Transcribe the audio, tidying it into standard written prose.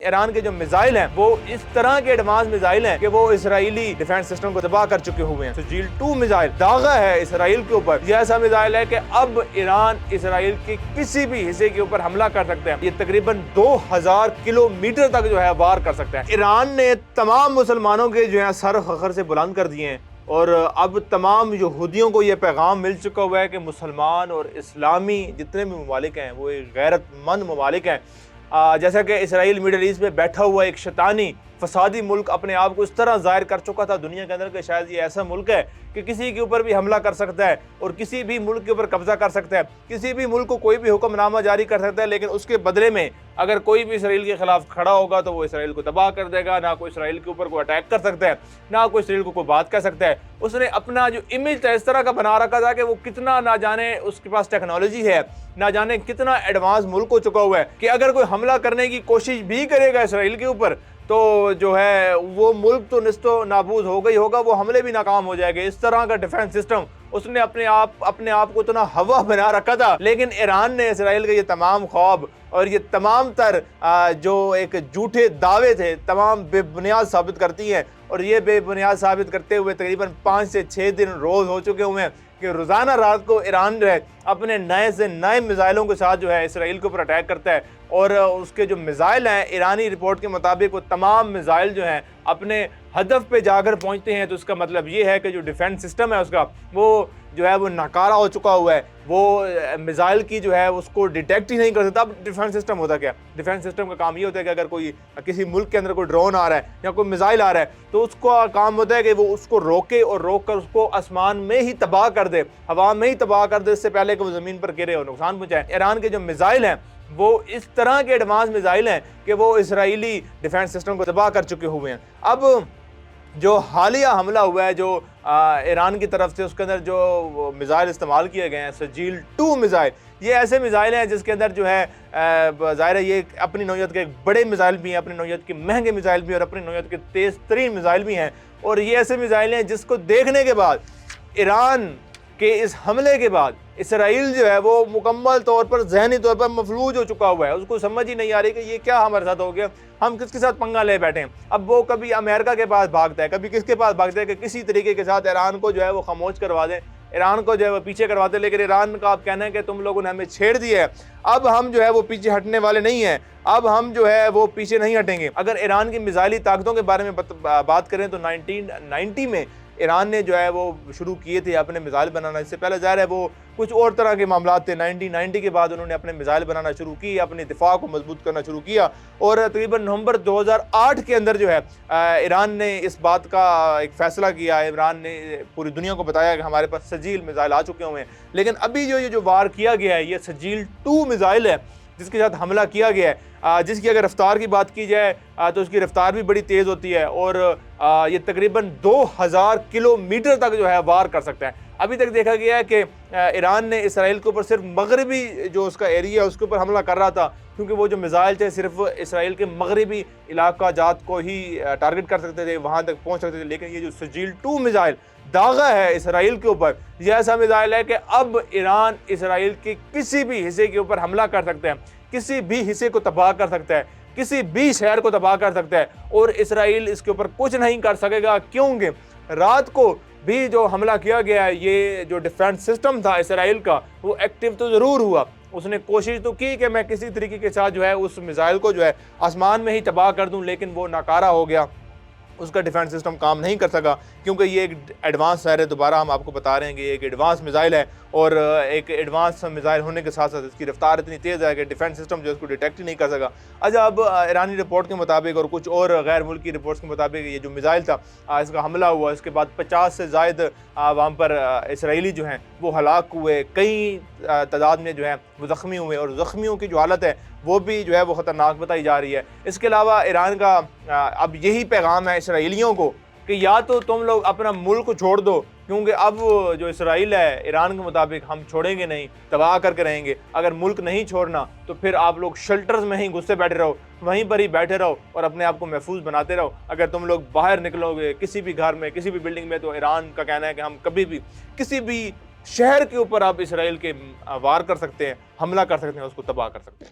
ایران کے جو میزائل ہیں وہ اس طرح کے ایڈوانس میزائل ہیں کہ وہ اسرائیلی ڈیفنس سسٹم کو تباہ کر چکے ہوئے ہیں۔ سجیل 2 میزائل داغا ہے اسرائیل کے اوپر۔ یہ ایسا میزائل ہے کہ اب ایران اسرائیل کے کسی بھی حصے کے اوپر حملہ کر سکتے ہیں۔ یہ تقریباً 2000 کلومیٹر تک جو ہے وار کر سکتے ہیں۔ ایران نے تمام مسلمانوں کے جو ہے سر فخر سے بلند کر دیے ہیں، اور اب تمام یہودیوں کو یہ پیغام مل چکا ہوا ہے کہ مسلمان اور اسلامی جتنے بھی ممالک ہیں وہ ایک غیرت مند ممالک ہیں۔ جیسا کہ اسرائیل میڈل ایسٹ میں بیٹھا ہوا ایک شیطانی فسادی ملک اپنے آپ کو اس طرح ظاہر کر چکا تھا دنیا کے اندر کہ شاید یہ ایسا ملک ہے کہ کسی کے اوپر بھی حملہ کر سکتا ہے اور کسی بھی ملک کے اوپر قبضہ کر سکتا ہے، کسی بھی ملک کو کوئی بھی حکم نامہ جاری کر سکتا ہے، لیکن اس کے بدلے میں اگر کوئی بھی اسرائیل کے خلاف کھڑا ہوگا تو وہ اسرائیل کو تباہ کر دے گا۔ نہ کوئی اسرائیل کے اوپر کوئی اٹیک کر سکتا ہے، نہ کوئی اسرائیل کو کوئی بات کہہ سکتا ہے۔ اس نے اپنا جو امیج تھا اس طرح کا بنا رکھا تھا کہ وہ کتنا نہ جانے اس کے پاس ٹیکنالوجی ہے، نہ جانے کتنا ایڈوانس ملک ہو چکا ہوا ہے کہ اگر کوئی حملہ کرنے کی کوشش بھی کرے گا اسرائیل کے اوپر تو جو ہے وہ ملک تو نست و نابود ہوگا ہی ہوگا، وہ حملے بھی ناکام ہو جائے گے۔ اس طرح کا ڈیفنس سسٹم اس نے اپنے آپ کو اتنا ہوا بنا رکھا تھا، لیکن ایران نے اسرائیل کے یہ تمام خواب اور یہ تمام تر جو ایک جھوٹے دعوے تھے تمام بے بنیاد ثابت کرتی ہیں، اور یہ بے بنیاد ثابت کرتے ہوئے تقریباً 5 سے 6 دن روز ہو چکے ہوئے ہیں کہ روزانہ رات کو ایران جو ہے اپنے نئے سے نئے میزائلوں کے ساتھ جو ہے اسرائیل کے اوپر اٹیک کرتا ہے، اور اس کے جو میزائل ہیں ایرانی رپورٹ کے مطابق وہ تمام میزائل جو ہیں اپنے ہدف پہ جا کر پہنچتے ہیں۔ تو اس کا مطلب یہ ہے کہ جو ڈیفنس سسٹم ہے اس کا وہ جو ہے وہ ناکارہ ہو چکا ہوا ہے، وہ میزائل کی جو ہے اس کو ڈیٹیکٹ ہی نہیں کر سکتا۔ اب ڈیفنس سسٹم ہوتا کیا؟ ڈیفنس سسٹم کا کام یہ ہوتا ہے کہ اگر کوئی کسی ملک کے اندر کوئی ڈرون آ رہا ہے یا کوئی میزائل آ رہا ہے تو اس کا کام ہوتا ہے کہ وہ اس کو روکے اور روک کر اس کو آسمان میں ہی تباہ کر دے، ہوا میں ہی تباہ کر دے، اس سے پہلے کہ وہ زمین پر گرے اور نقصان پہنچائے۔ ایران کے جو میزائل ہیں وہ اس طرح کے ایڈوانس میزائل ہیں کہ وہ اسرائیلی ڈیفنس سسٹم کو تباہ کر چکے ہوئے ہیں۔ اب جو حالیہ حملہ ہوا ہے جو ایران کی طرف سے، اس کے اندر جو میزائل استعمال کیے گئے ہیں سجیل 2 میزائل، یہ ایسے میزائل ہیں جس کے اندر جو ہے ظاہر ہے یہ اپنی نوعیت کے بڑے میزائل بھی ہیں، اپنی نوعیت کے مہنگے میزائل بھی ہیں، اور اپنی نوعیت کے تیز ترین میزائل بھی ہیں، اور یہ ایسے میزائل ہیں جس کو دیکھنے کے بعد ایران کہ اس حملے کے بعد اسرائیل جو ہے وہ مکمل طور پر ذہنی طور پر مفلوج ہو چکا ہوا ہے۔ اس کو سمجھ ہی نہیں آ رہی کہ یہ کیا ہمارے ساتھ ہو گیا، ہم کس کے ساتھ پنگا لے بیٹھے ہیں۔ اب وہ کبھی امریکہ کے پاس بھاگتا ہے، کبھی کس کے پاس بھاگتا ہے کہ کسی طریقے کے ساتھ ایران کو جو ہے وہ خاموش کروا دیں، ایران کو جو ہے وہ پیچھے کروا دیں، لیکن ایران کا آپ کہنا ہے کہ تم لوگوں نے ہمیں چھیڑ دیا ہے، اب ہم جو ہے وہ پیچھے ہٹنے والے نہیں ہیں، اب ہم جو ہے وہ پیچھے نہیں ہٹیں گے۔ اگر ایران کی میزائلی طاقتوں کے بارے میں بات کریں تو 1990 میں ایران نے جو ہے وہ شروع کیے تھے اپنے میزائل بنانا۔ اس سے پہلے ظاہر ہے وہ کچھ اور طرح کے معاملات تھے۔ 1990 کے بعد انہوں نے اپنے میزائل بنانا شروع کی، اپنے دفاع کو مضبوط کرنا شروع کیا، اور تقریباً نومبر 2008 کے اندر جو ہے ایران نے اس بات کا ایک فیصلہ کیا، ایران نے پوری دنیا کو بتایا کہ ہمارے پاس سجیل میزائل آ چکے ہوئے ہیں۔ لیکن ابھی جو وار کیا گیا ہے یہ سجیل 2 میزائل ہے جس کے ساتھ حملہ کیا گیا ہے، جس کی اگر رفتار کی بات کی جائے تو اس کی رفتار بھی بڑی تیز ہوتی ہے، اور یہ تقریباً 2000 کلومیٹر تک جو ہے وار کر سکتا ہے۔ ابھی تک دیکھا گیا ہے کہ ایران نے اسرائیل کے اوپر صرف مغربی جو اس کا ایریا ہے اس کے اوپر حملہ کر رہا تھا، کیونکہ وہ جو میزائل تھے صرف اسرائیل کے مغربی علاقہ جات کو ہی ٹارگٹ کر سکتے تھے، وہاں تک پہنچ سکتے تھے۔ لیکن یہ جو سجیل 2 میزائل داغا ہے اسرائیل کے اوپر، یہ ایسا میزائل ہے کہ اب ایران اسرائیل کے کسی بھی حصے کے اوپر حملہ کر سکتے ہیں، کسی بھی حصے کو تباہ کر سکتا ہے، کسی بھی شہر کو تباہ کر سکتا ہے، اور اسرائیل اس کے اوپر کچھ نہیں کر سکے گا، کیونکہ رات کو بھی جو حملہ کیا گیا ہے یہ جو ڈیفنس سسٹم تھا اسرائیل کا وہ ایکٹیو تو ضرور ہوا، اس نے کوشش تو کی کہ میں کسی طریقے کے ساتھ جو ہے اس میزائل کو جو ہے آسمان میں ہی تباہ کر دوں، لیکن وہ ناکارہ ہو گیا، اس کا ڈیفنس سسٹم کام نہیں کر سکا، کیونکہ یہ ایک ایڈوانس ہے، دوبارہ ہم آپ کو بتا رہے ہیں کہ یہ ایک ایڈوانس میزائل ہے، اور ایک ایڈوانس میزائل ہونے کے ساتھ ساتھ اس کی رفتار اتنی تیز ہے کہ ڈیفنس سسٹم جو اس کو ڈیٹیکٹ ہی نہیں کر سکا۔ اچھا، اب ایرانی رپورٹ کے مطابق اور کچھ اور غیر ملکی رپورٹس کے مطابق یہ جو میزائل تھا اس کا حملہ ہوا، اس کے بعد 50 سے زائد وہاں پر اسرائیلی جو ہیں وہ ہلاک ہوئے، کئی تعداد میں جو ہیں وہ زخمی ہوئے، اور زخمیوں کی جو حالت ہے وہ بھی جو ہے وہ خطرناک بتائی جا رہی ہے۔ اس کے علاوہ ایران کا اب یہی پیغام ہے اسرائیلیوں کو کہ یا تو تم لوگ اپنا ملک چھوڑ دو، کیونکہ اب جو اسرائیل ہے ایران کے مطابق ہم چھوڑیں گے نہیں، تباہ کر کے رہیں گے۔ اگر ملک نہیں چھوڑنا تو پھر آپ لوگ شیلٹرز میں ہی گھسے بیٹھے رہو، وہیں پر ہی بیٹھے رہو اور اپنے آپ کو محفوظ بناتے رہو۔ اگر تم لوگ باہر نکلو گے کسی بھی گھر میں، کسی بھی بلڈنگ میں، تو ایران کا کہنا ہے کہ ہم کبھی بھی کسی بھی شہر کے اوپر آپ اسرائیل کے وار کر سکتے ہیں، حملہ کر سکتے ہیں، اس کو تباہ کر سکتے ہیں۔